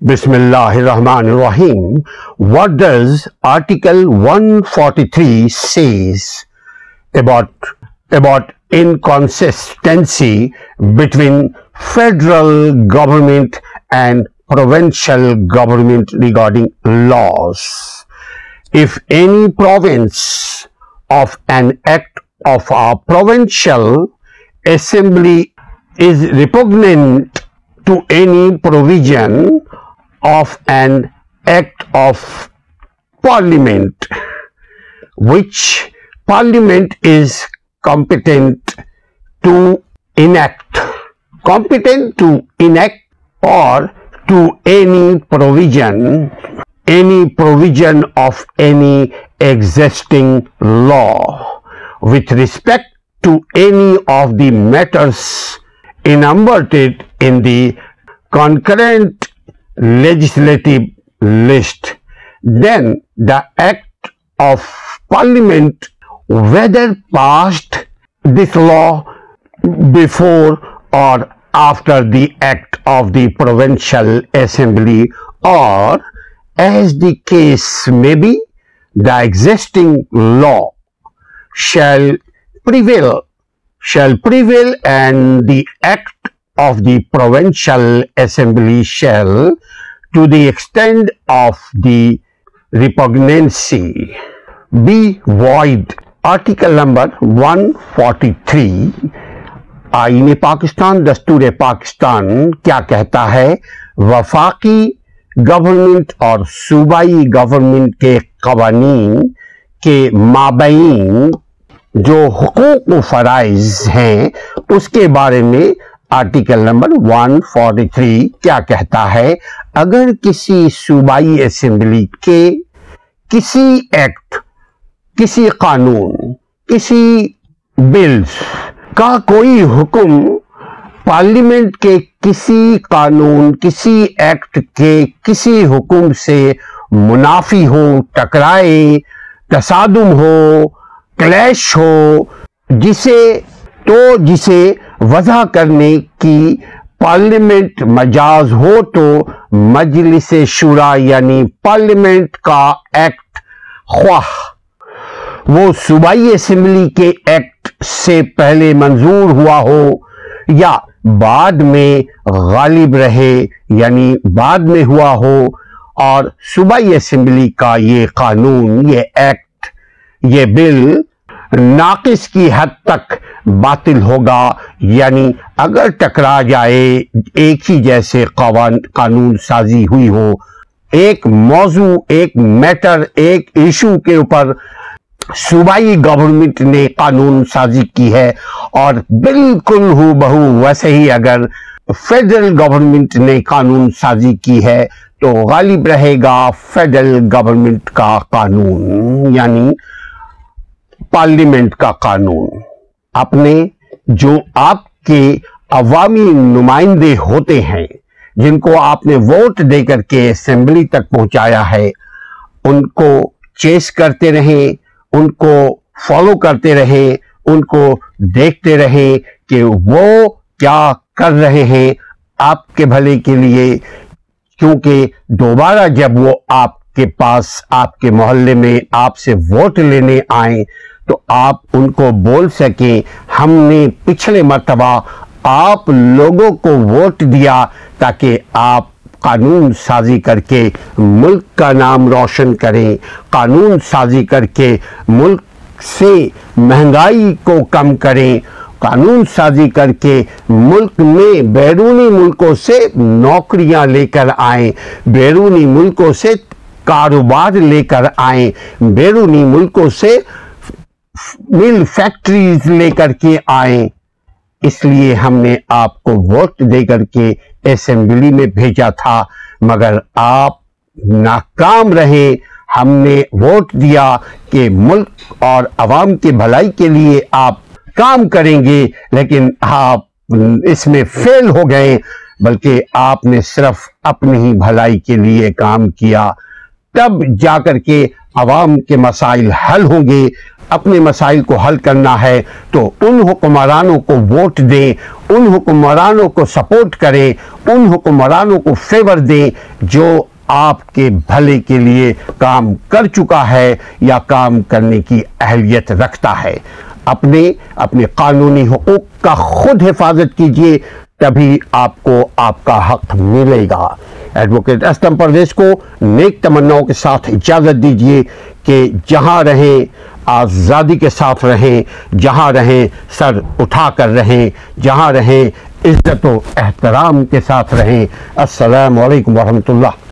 Bismillahirrahmanirrahim. What does Article 143 says about inconsistency between federal government and provincial government regarding laws? If any province of an act of a provincial assembly is repugnant to any provision of an act of parliament, which parliament is competent to enact or to any provision of any existing law with respect to any of the matters enumerated in the concurrent legislative list, then the act of parliament, whether passed this law before or after the act of the provincial assembly, or as the case may be, the existing law shall prevail and the act of the provincial assembly shall, to the extent of the repugnancy, be void. Article number 143 आईन पाकिस्तान, दस्तूर पाकिस्तान क्या कहता है? वफाकी government और सूबाई government के कवानीन के माबैन जो हुकूक व फराइज हैं उसके बारे में आर्टिकल नंबर 143 क्या कहता है? अगर किसी सूबाई असेंबली के किसी एक्ट, किसी कानून, किसी बिल्स का कोई हुक्म पार्लियामेंट के किसी कानून, किसी एक्ट के किसी हुक्म से मुनाफी हो, टकराए, तसादुम हो, क्लैश हो, जिसे वजह करने की पार्लियामेंट मजाज हो तो मजलिस शुरा यानी पार्लियामेंट का एक्ट, ख्वाह वो सूबाई असेंबली के एक्ट से पहले मंजूर हुआ हो या बाद में गालिब रहे यानी बाद में हुआ हो, और सूबाई असेंबली का ये कानून, ये एक्ट, ये बिल नाकिस की हद तक बातिल होगा। यानी अगर टकरा जाए, एक ही जैसे कानून साजी हुई हो, एक मौजू, एक मैटर, एक इशू के ऊपर सूबाई गवर्नमेंट ने कानून साजी की है और बिल्कुल हूबहू वैसे ही अगर फेडरल गवर्नमेंट ने कानून साजी की है तो गालिब रहेगा फेडरल गवर्नमेंट का कानून यानी पार्लियामेंट का कानून। अपने जो आपके अवामी नुमाइंदे होते हैं, जिनको आपने वोट देकर के असेंबली तक पहुंचाया है, उनको चेस करते रहें, उनको फॉलो करते रहें, उनको देखते रहें कि वो क्या कर रहे हैं आपके भले के लिए, क्योंकि दोबारा जब वो आपके पास, आपके मोहल्ले में आपसे वोट लेने आए तो आप उनको बोल सकें, हमने पिछले मर्तबा आप लोगों को वोट दिया ताकि आप कानून साजी करके मुल्क का नाम रोशन करें, कानून साजी करके मुल्क से महंगाई को कम करें, कानून साजी करके मुल्क में बैरूनी मुल्कों से नौकरियां लेकर आएं, बैरूनी मुल्कों से कारोबार लेकर आएं, बैरूनी मुल्कों से मिल फैक्ट्रीज लेकर के आएं। इसलिए हमने आपको वोट देकर के असेंबली में भेजा था, मगर आप नाकाम रहे। हमने वोट दिया कि मुल्क और अवाम की भलाई के लिए आप काम करेंगे, लेकिन आप इसमें फेल हो गए, बल्कि आपने सिर्फ अपनी ही भलाई के लिए काम किया। तब जाकर के अवाम के मसाइल हल होंगे, अपने मसाइल को हल करना है तो उन हुक्मरानों को वोट दें, उन हुक्मरानों को सपोर्ट करें, उन हुक्मरानों को फेवर दें जो आपके भले के लिए काम कर चुका है या काम करने की अहलियत रखता है। अपने कानूनी हुकूक का खुद हिफाजत कीजिए, तभी आपको आपका हक मिलेगा। एडवोकेट असलम परवेज को नेक तमन्नाओं के साथ इजाज़त दीजिए कि जहां रहें आज़ादी के साथ रहें, जहां रहें सर उठा कर रहें, जहां रहें इज्जत व एहतराम के साथ रहें। अस्सलामु अलैकुम वरहमतुल्लाह।